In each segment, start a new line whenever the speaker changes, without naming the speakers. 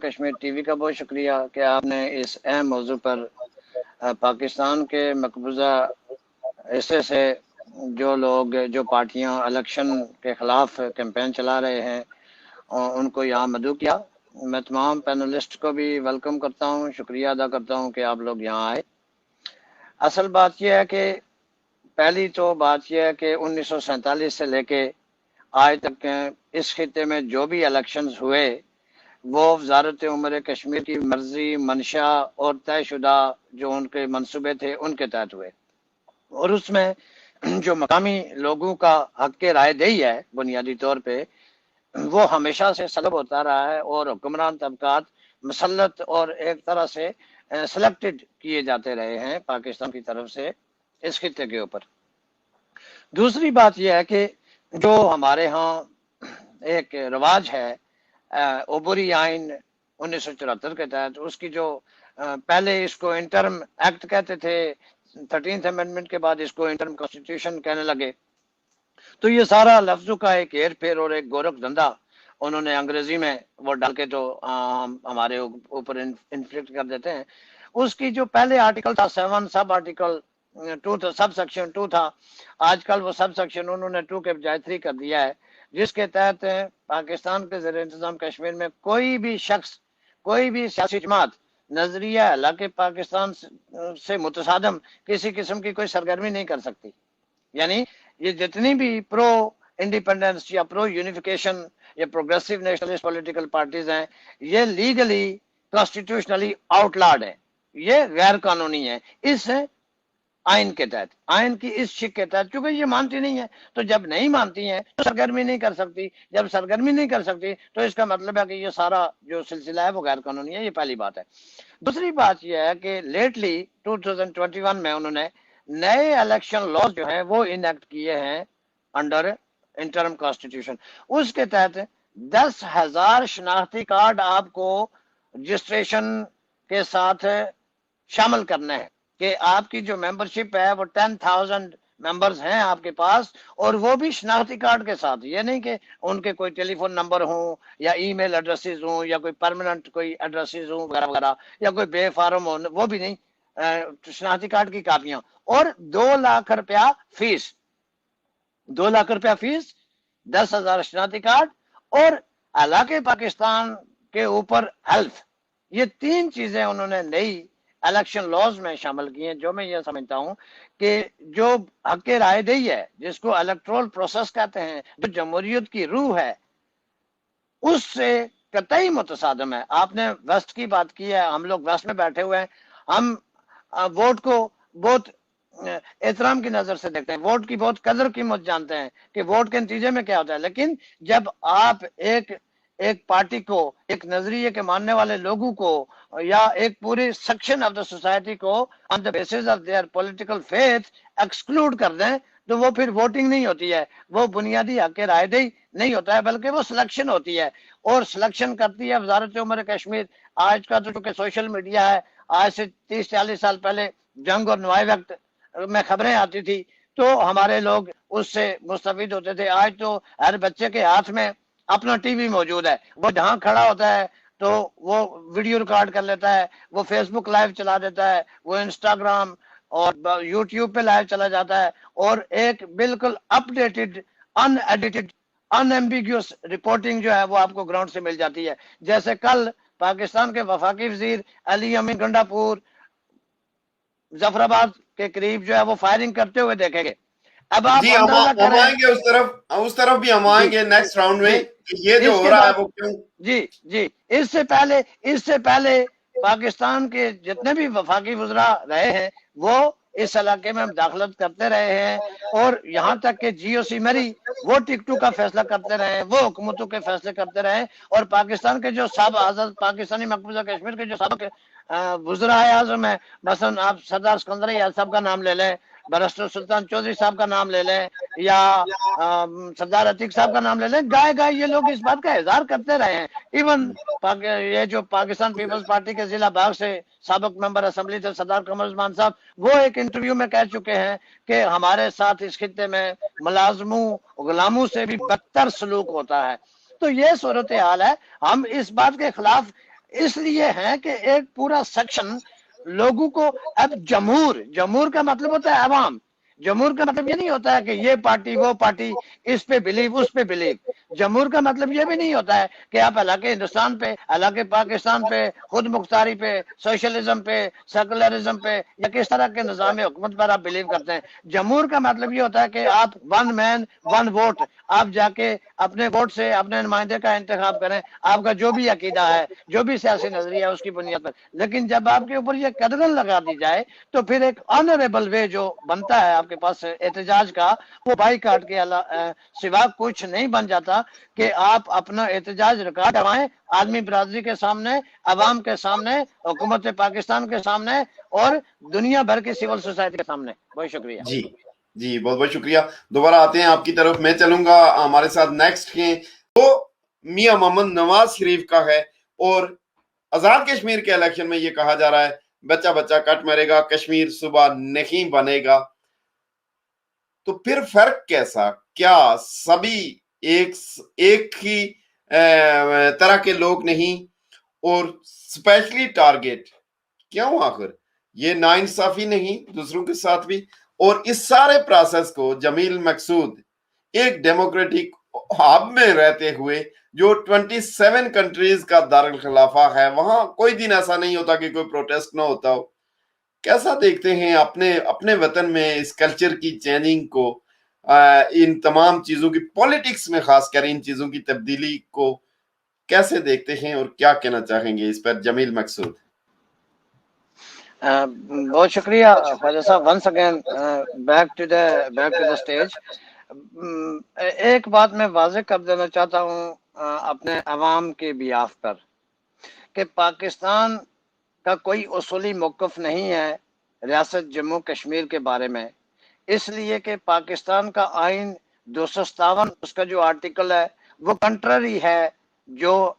Kashmir T V کا بہت شکریہ کہ آپ نے اس اہم موضوع پر پاکستان کے مقبوضہ حصے سے جو لوگ جو پارٹیاں الیکشن کے خلاف کیمپین چلا رہے ہیں ان کو یہاں مدعو کیا۔ میں تمام پینلسٹ کو بھی ویلکم کرتا ہوں، شکریہ ادا کرتا ہوں کہ آپ لوگ یہاں آئے۔ اصل بات یہ ہے کہ پہلی تو بات یہ ہے کہ 1947 سے لے کے آج تک اس خطے میں جو بھی الیکشنز ہوئے وہ وزارت امور کشمیر کی مرضی، منشا اور طے شدہ جو ان کے منصوبے تھے ان کے تحت ہوئے، اور اس میں جو مقامی لوگوں کا حق رائے دہی ہے بنیادی طور پہ وہ ہمیشہ سے سلب ہوتا رہا ہے، اور حکمران طبقات مسلط اور ایک طرح سے سلیکٹڈ کیے جاتے رہے ہیں پاکستان کی طرف سے اس خطے کے اوپر۔ دوسری بات یہ ہے کہ جو ہمارے ہاں ایک رواج ہے عبوری آئین 1974 کے تحت، اس کی جو پہلے اس کو انٹرم ایکٹ کہتے تھے، 13th امینڈمنٹ کے بعد اس کو انٹرم کانسٹیٹیوشن کہنے لگے، تو یہ سارا لفظوں کا ایک ہیر پھیر اور ایک گورکھ دھندا انہوں نے انگریزی میں وہ ڈال کے تو ہمارے اوپر انفلیکٹ کر دیتے ہیں۔ اس کی جو پہلے آرٹیکل تھا 7 سب آرٹیکل 2 تھا، سب سیکشن 2 تھا، آج کل وہ سب سیکشن انہوں نے 2 کے بجائے 3 کر دیا ہے، جس کے تحت پاکستان کے زیر انتظام کشمیر میں کوئی بھی شخص، کوئی بھی سیاسی جماعت نظریہ علاقے پاکستان سے متصادم کسی قسم کی کوئی سرگرمی نہیں کر سکتی۔ یعنی یہ جتنی بھی پرو انڈیپینڈنس یا پرو یونیفیکیشن یا پروگریسو نیشنلسٹ پولیٹیکل پارٹیز ہیں، یہ لیگلی کانسٹیٹیوشنلی آؤٹ لارڈ ہے، یہ غیر قانونی ہے اس آئین کے تحت، آئین کی اس شک کے تحت، کیونکہ یہ مانتی نہیں ہے، تو جب نہیں مانتی ہیں تو سرگرمی نہیں کر سکتی، جب سرگرمی نہیں کر سکتی تو اس کا مطلب ہے کہ یہ سارا جو سلسلہ ہے وہ غیر قانونی ہے۔ یہ پہلی بات ہے۔ دوسری بات یہ ہے کہ لیٹلی 2021 میں انہوں نے نئے الیکشن لاز جو ہیں وہ انیکٹ کیے ہیں انڈر انٹرم کانسٹیٹیوشن۔ اس کے تحت 10,000 شناختی کارڈ آپ کو رجسٹریشن کے ساتھ شامل کرنا ہے، کہ آپ کی جو ممبرشپ ہے وہ 10,000 ممبرز ہیں آپ کے پاس، اور وہ بھی شناختی کارڈ کے ساتھ۔ یہ نہیں کہ ان کے کوئی ٹیلی فون نمبر ہوں یا ای میل ایڈریسز ہوں یا کوئی پرماننٹ کوئی ایڈریسز ہوں وغیرہ وغیرہ، یا کوئی بے فارم ہوں، وہ بھی نہیں، شناختی کارڈ کی کاپیاں، اور 2 لاکھ روپیہ فیس، 2 لاکھ روپیہ فیس، 10,000 شناختی کارڈ اور علاقے پاکستان کے اوپر ہیلتھ۔ یہ 3 چیزیں انہوں نے نئی الیکشن لاز میں شامل کی ہیں، جو میں یہ سمجھتا ہوں کہ جو حق رائے دہی ہے، جس کو الیکٹرول پروسیس کہتے ہیں، جو جمہوریت کی روح ہے، اس سے قطعی متصادم ہے۔ آپ نے ویسٹ کی بات کی ہے، ہم لوگ ویسٹ میں بیٹھے ہوئے ہیں، ہم ووٹ کو بہت احترام کی نظر سے دیکھتے ہیں، ووٹ کی بہت قدر قیمت جانتے ہیں کہ ووٹ کے نتیجے میں کیا ہوتا ہے، لیکن جب آپ ایک پارٹی کو، ایک نظریے کے ماننے والے لوگوں کو، یا ایک پوری سیکشن آف دا سوسائٹی کو on the basis of their political faith exclude کر دیں، تو وہ پھر ووٹنگ نہیں ہوتی ہے، وہ بنیادی حق رائے دہی نہیں ہوتا ہے، بلکہ وہ سلیکشن ہوتی ہے، اور سلیکشن کرتی ہے وزارت امور کشمیر۔ آج کا تو چونکہ سوشل میڈیا ہے، آج سے 30-40 سال پہلے جنگ اور نوائی وقت میں خبریں آتی تھی تو ہمارے لوگ اس سے مستفید ہوتے تھے۔ آج تو ہر بچے کے ہاتھ میں اپنا ٹی وی موجود ہے، وہ جہاں کھڑا ہوتا ہے تو وہ ویڈیو ریکارڈ کر لیتا ہے، وہ فیس بک لائیو چلا دیتا ہے، وہ انسٹاگرام اور یوٹیوب پہ لائیو چلا جاتا ہے، اور ایک بالکل اپ ڈیٹڈ، ان ایڈیٹڈ، ان ایمبیگیوس رپورٹنگ جو ہے وہ آپ کو گراؤنڈ سے مل جاتی ہے۔ جیسے کل پاکستان کے وفاقی وزیر علی امین گنڈا پور ظفر آباد کے قریب جو ہے وہ فائرنگ کرتے ہوئے دیکھیں گے۔ اب آپ
جی
اندازہ
ہم
کریں،
آئیں گے اس طرف بھی ہم آئیں
جی
گے نیکسٹ راؤنڈ میں،
جی
کہ یہ جو
اس
ہو
کے
رہا
بعد،
ہے وہ کیوں۔
جی اس سے پہلے پاکستان کے جتنے بھی وفاقی وزراء رہے ہیں وہ اس علاقے میں مداخلت کرتے رہے ہیں، اور یہاں تک کہ جی او سی میری وہ ٹکٹوں کا فیصلہ کرتے رہے ہیں، وہ حکومتوں کے فیصلے کرتے رہے ہیں، اور پاکستان کے جو سابق آزاد پاکستانی مقبوضہ کشمیر کے جو سابق وزراء اعظم ہیں، مثلا آپ سردار سکندر یاد صاحب کا نام لے لیں، برسٹر سلطان چودھری صاحب کا نام لے لیں، یا سردار عتیق صاحب کا نام لے لیں، گائے یہ لوگ اس بات کا اظہار کرتے رہے ہیں۔ ایون یہ جو پاکستان پیپلز پارٹی کے ضلع باغ سے سابق ممبر اسمبلی تھے سردار قمر عثمان صاحب، وہ ایک انٹرویو میں کہہ چکے ہیں کہ ہمارے ساتھ اس خطے میں ملازموں غلاموں سے بھی بدتر سلوک ہوتا ہے۔ تو یہ صورتحال ہے، ہم اس بات کے خلاف اس لیے ہے کہ ایک پورا سیکشن لوگوں کو اب جمہور کا مطلب ہوتا ہے عوام. جمہور کا مطلب یہ نہیں ہوتا ہے کہ یہ پارٹی وہ پارٹی اس پہ بلیو اس پہ بلیو. جمہور کا مطلب یہ بھی نہیں ہوتا ہے کہ آپ علاقے ہندوستان پہ علاقے پاکستان پہ خود مختاری پہ سوشلزم پہ سیکولرزم پہ یا کس طرح کے نظام حکومت پر آپ بلیو کرتے ہیں. جمہور کا مطلب یہ ہوتا ہے کہ آپ ون مین ون ووٹ, آپ جا کے اپنے ووٹ سے اپنے نمائندے کا انتخاب کریں, آپ کا جو بھی عقیدہ ہے جو بھی سیاسی نظریہ ہے اس کی بنیاد پر. لیکن جب آپ کے اوپر یہ قدغن لگا دی جائے تو پھر ایک آنریبل وے جو بنتا ہے آپ کے پاس احتجاج کا, وہ بائی کاٹ کے سوا کچھ نہیں بن جاتا کہ آپ اپنا احتجاج ریکارڈ کروائیں عالمی برادری کے سامنے, عوام کے سامنے, حکومت پاکستان کے سامنے اور دنیا بھر کی سول سوسائٹی کے سامنے. بہت شکریہ.
جی جی, بہت بہت شکریہ. دوبارہ آتے ہیں آپ کی طرف, میں چلوں گا ہمارے ساتھ نیکسٹ ہیں وہ میاں محمد نواز شریف کا ہے. اور آزاد کشمیر کے الیکشن میں یہ کہا جا رہا ہے بچہ بچہ کٹ مرے گا, کشمیر صبح نہیں بنے گا. تو پھر فرق کیسا, کیا سبھی ایک ہی طرح کے لوگ نہیں, اور اسپیشلی ٹارگیٹ کیوں آخر یہ ناانصافی نہیں دوسروں کے ساتھ بھی؟ اور اس سارے پروسیس کو جمیل مقصود ایک ڈیموکریٹک ہب میں رہتے ہوئے جو 27 کنٹریز کا دارالخلافہ ہے, وہاں کوئی دن ایسا نہیں ہوتا کہ کوئی پروٹیسٹ نہ ہوتا ہو, کیسا دیکھتے ہیں اپنے وطن میں اس کلچر کی چینجنگ کو, ان تمام چیزوں کی پولیٹکس میں خاص کر ان چیزوں کی تبدیلی کو کیسے دیکھتے ہیں اور کیا کہنا چاہیں گے اس پر جمیل مقصود؟
بہت شکریہ خواجہ صاحب. Once again back to the stage. ایک بات میں واضح کر دینا چاہتا ہوں اپنے عوام کے بیاف پر کہ پاکستان کا کوئی اصولی موقف نہیں ہے ریاست جموں کشمیر کے بارے میں, اس لیے کہ پاکستان کا آئین 257 اس کا جو آرٹیکل ہے وہ کنٹرری ہے جو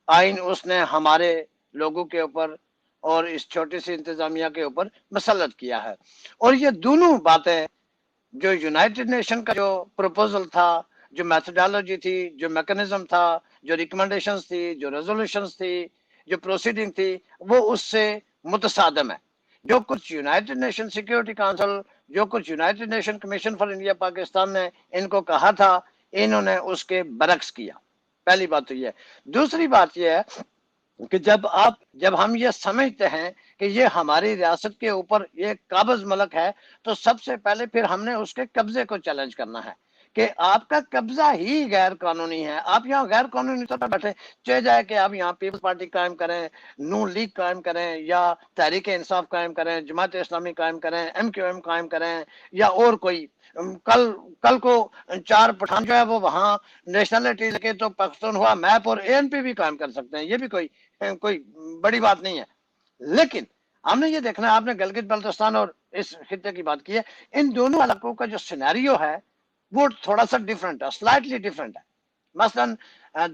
آئین اس نے ہمارے لوگوں کے اوپر اور اس چھوٹی سی انتظامیہ کے اوپر مسلط کیا ہے. اور یہ دونوں باتیں جو یونائٹڈ نیشن کا جو پروپوزل تھا, جو میتھڈالوجی تھی, جو میکنزم تھا, جو ریکمنڈیشنز تھی, جو ریزولوشنز تھی, جو پروسیڈنگ تھی, وہ اس سے متصادم ہے. جو کچھ یونائٹڈ نیشن سیکیورٹی کونسل, جو کچھ United nation commission for India Pakistan نے ان کو کہا تھا, انہوں نے اس کے برعکس کیا. پہلی بات تو یہ ہے. دوسری بات یہ ہے کہ جب ہم یہ سمجھتے ہیں کہ یہ ہماری ریاست کے اوپر یہ قابض ملک ہے, تو سب سے پہلے پھر ہم نے اس کے قبضے کو چیلنج کرنا ہے کہ آپ کا قبضہ ہی غیر قانونی ہے. آپ یہاں غیر قانونی طور پر بیٹھے, چاہے جائے کہ آپ یہاں پیپلز پارٹی قائم کریں, نون لیگ قائم کریں, یا تحریک انصاف قائم کریں, جماعت اسلامی قائم کریں, MQM قائم کریں, یا اور کوئی. کل کو 4 پٹھان جو ہے وہ وہاں نیشنلٹی لگے تو پختونخوا میپ اور ANP بھی قائم کر سکتے ہیں, یہ بھی کوئی بڑی بات نہیں ہے. لیکن ہم نے یہ دیکھنا ہے, آپ نے گلگت بلتستان اور اس خطے کی بات کی ہے, ان دونوں علاقوں کا جو سینیریو ہے وہ تھوڑا سا ڈیفرنٹ ہے, سلائٹلی ڈیفرنٹ ہے. مثلا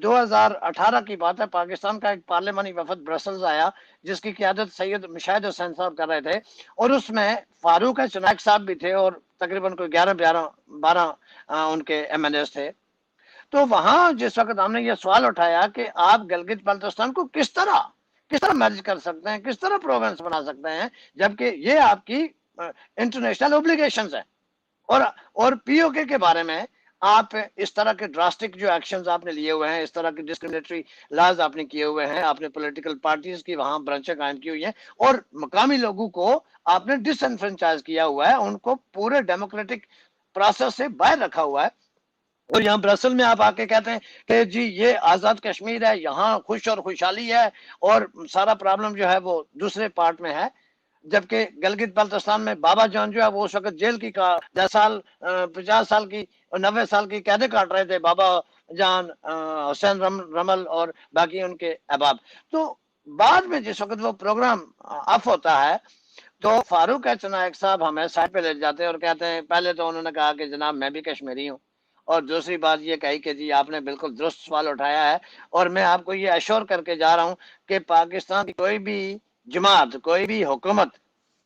2018 کی بات ہے, پاکستان کا ایک پارلیمانی وفد برسلز آیا جس کی قیادت سید مشاہد حسین صاحب کر رہے تھے, اور اس میں فاروق چنائک صاحب بھی تھے اور تقریباً کوئی 11-12 ان کے MNAs تھے. تو وہاں جس وقت ہم نے یہ سوال اٹھایا کہ آپ گلگت بلتستان کو کس طرح مرج کر سکتے ہیں, کس طرح پروونس بنا سکتے ہیں, جبکہ یہ آپ کی انٹرنیشنل اوبلیگیشنز ہیں, اور POK کے بارے میں آپ اس طرح کے ڈراسٹک جو ایکشنز آپ نے لیے ہوئے ہیں, اس طرح کے ڈسکریمنیٹری لاز آپ نے کیے ہوئے ہیں, آپ نے پولیٹیکل پارٹیز کی وہاں برانچیں قائم کی ہوئی ہیں, اور مقامی لوگوں کو آپ نے ڈس انفرنچائز کیا ہوا ہے, ان کو پورے ڈیموکریٹک پروسیس سے باہر رکھا ہوا ہے. اور یہاں برسل میں آپ آ کے کہتے ہیں کہ جی یہ آزاد کشمیر ہے, یہاں خوش اور خوشحالی ہے, اور سارا پرابلم جو ہے وہ دوسرے پارٹ میں ہے. جبکہ گلگت بلتستان میں بابا جان جو ہے وہ اس وقت جیل کی 50 سال کی اور 90 سال کی قیدیں کاٹ رہے تھے, بابا جان, حسین رمل اور باقی ان کے احباب. تو بعد میں جس وقت وہ پروگرام آف ہوتا ہے تو فاروق چنائک صاحب ہمیں سائڈ پہ لے جاتے ہیں اور کہتے ہیں, پہلے تو انہوں نے کہا کہ جناب میں بھی کشمیری ہوں, اور دوسری بات یہ کہی کہ جی آپ نے بالکل درست سوال اٹھایا ہے, اور میں آپ کو یہ ایشور کر کے جا رہا ہوں کہ پاکستان کی کوئی بھی جماعت, کوئی بھی حکومت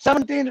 17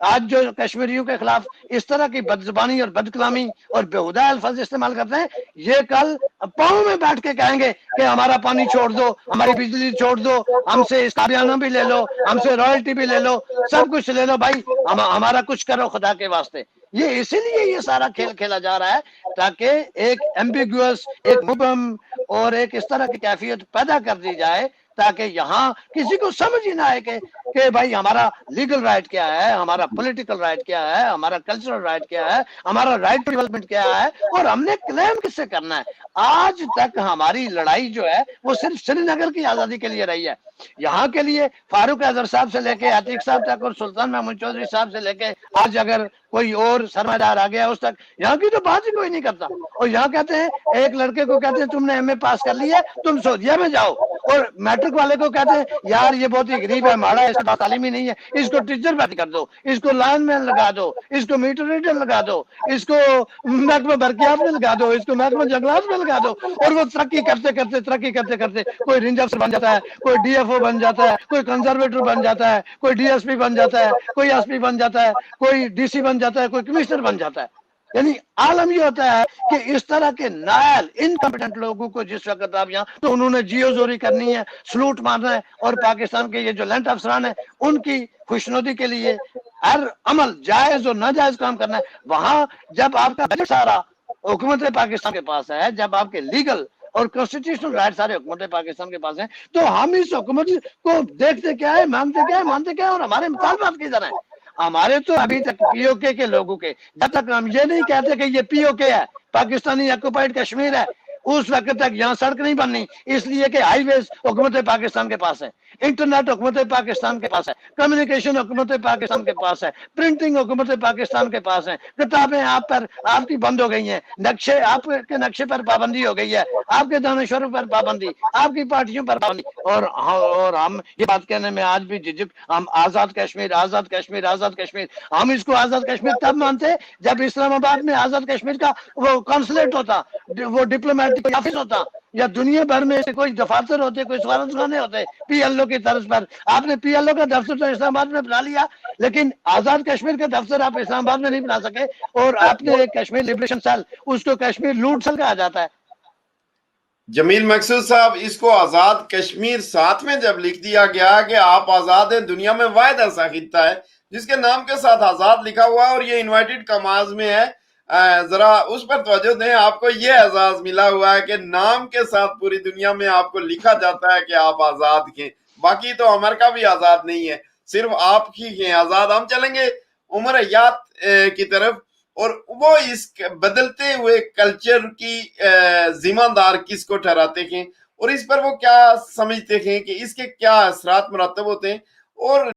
آج جو کشمیریوں کے خلاف اس طرح کی بد زبانی اور بد کلامی اور بےہودہ الفاظ استعمال کرتے ہیں، یہ کل پاؤں میں بیٹھ کے کہیں گے کہ ہمارا پانی چھوڑ دو، ہماری بجلی چھوڑ دو، ہم سے اسکابیانہ بھی لے لو، ہم سے رائلٹی بھی لے لو، سب کچھ لے لو بھائی، ہمارا کچھ کرو خدا کے واسطے۔ یہ اسی لیے یہ سارا کھیل کھیلا جا رہا ہے تاکہ ایک ایمبیگوس، ایک مبہم اور ایک اس طرح کی کیفیت پیدا کر دی جائے تاکہ یہاں کسی کو سمجھ ہی نہ آئے کہ بھائی ہمارا لیگل رائٹ کیا ہے، ہمارا پولیٹیکل رائٹ کیا ہے، ہمارا کلچرل رائٹ کیا ہے، ہمارا رائٹ ٹو ڈیولپمنٹ کیا ہے، اور ہم نے کلیم کس سے کرنا ہے۔ آج تک ہماری لڑائی جو ہے وہ صرف سری نگر کی آزادی کے لیے رہی ہے۔ یہاں کے لیے فاروق اظہر صاحب سے لے کے عتیق صاحب تک اور سلطان محمود چودھری صاحب سے لے کے آج اگر کوئی اور سرمایہ دار آ گیا اس تک، یہاں کی تو بات ہی کوئی نہیں کرتا۔ اور یہاں کہتے ہیں ایک لڑکے کو کہتے ہیں تم نے ایم اے پاس کر لی ہے، تم سعودیہ میں جاؤ، اور میٹرک والے کو کہتے ہیں یار یہ بہت ہی غریب ہے، ماڑا ہے، اس کا تعلیم ہی نہیں ہے، اس کو ٹیچر بات کر دو، اس کو لائن مین لگا دو، اس کو میٹر ریڈر لگا دو، اس کو محکمہ برقیات میں لگا دو، اس کو محکمہ جنگلات میں لگا دو، اور وہ ترقی کرتے کرتے ترقی کرتے کرتے کوئی رینج افسر بن جاتا ہے، کوئی ڈی ایف او بن جاتا ہے، کوئی کنزرویٹر بن جاتا ہے، کوئی ڈی ایس پی بن جاتا ہے، کوئی ایس پی بن جاتا ہے، کوئی ڈی سی بن جاتا ہے، کوئی کمشنر بن جاتا ہے۔ یعنی عالم یہ ہوتا ہے کہ اس طرح کے نائل انکمپیٹنٹ لوگوں کو جس وقت آپ یہاں تو انہوں نے جیو زوری کرنی ہے، سلوٹ مارنا ہے، اور پاکستان کے یہ جو لینڈ افسران ہیں ان کی خوشنودی کے لیے ہر عمل جائز اور ناجائز کام کرنا ہے۔ وہاں جب آپ کا بجٹ سارا حکومت پاکستان کے پاس ہے، جب آپ کے لیگل اور کانسٹیٹیوشنل رائٹ سارے حکومت پاکستان کے پاس ہیں، تو ہم اس حکومت کو دیکھتے کیا ہے، مانگتے کیا ہے، مانتے کیا ہے، اور ہمارے مطالبات کی طرح ہیں۔ ہمارے تو ابھی تک پی او کے لوگوں کے جب تک ہم یہ نہیں کہتے کہ یہ پی او کے ہے، پاکستانی آکوپائڈ کشمیر ہے، اس وقت تک یہاں سڑک نہیں بننی، اس لیے کہ ہائی ویز حکومت پاکستان کے پاس ہے، انٹرنیٹ حکومت پاکستان کے پاس ہے، کمیونیکیشن حکومت پاکستان کے پاس ہے، پرنٹنگ حکومت پاکستان کے پاس ہے، کتابیں آپ کی بند ہو گئی ہیں، نقشے آپ کے نقشے پر پابندی ہو گئی ہے، آپ کے دانشوروں پر پابندی، آپ کی پارٹیوں پر پابندی، اور ہم یہ بات کہنے میں آج بھی جھجک، ہم آزاد کشمیر آزاد کشمیر آزاد کشمیر، ہم اس کو آزاد کشمیر تب مانتے جب اسلام آباد میں آزاد کشمیر کا وہ کانسلیٹ ہوتا، وہ ڈپلومیٹک آفس ہوتا، یا دنیا بھر میں سے کوئی دفاتر ہوتے، کوئی سفارت خانے ہوتے پی ایل او کی طرز پر۔ آپ نے پی ایل او کا دفتر تو اسلام آباد میں بنا لیا، لیکن آزاد کشمیر کا دفتر آپ اسلام آباد میں نہیں بنا سکے، اور آپ نے ایک کشمیر لبریشن سیل، اس کو کشمیر لوٹ سیل کہا جاتا ہے۔
جمیل مقصود صاحب، اس کو آزاد کشمیر ساتھ میں جب لکھ دیا گیا کہ آپ آزاد ہیں، دنیا میں واحد ایسا خطہ ہے جس کے نام کے ساتھ آزاد لکھا ہوا ہے اور یہ انوائٹڈ کماز میں ہے، ذرا اس پر توجہ دیں۔ آپ کو یہ اعزاز ملا ہوا ہے کہ نام کے ساتھ پوری دنیا میں آپ کو لکھا جاتا ہے کہ آپ آزاد ہیں، باقی تو امریکہ بھی آزاد نہیں ہے، صرف آپ ہی ہیں آزاد۔ ہم چلیں گے عمر حیات کی طرف، اور وہ اس بدلتے ہوئے کلچر کی ذمہ دار کس کو ٹھہراتے ہیں، اور اس پر وہ کیا سمجھتے ہیں کہ اس کے کیا اثرات مرتب ہوتے ہیں، اور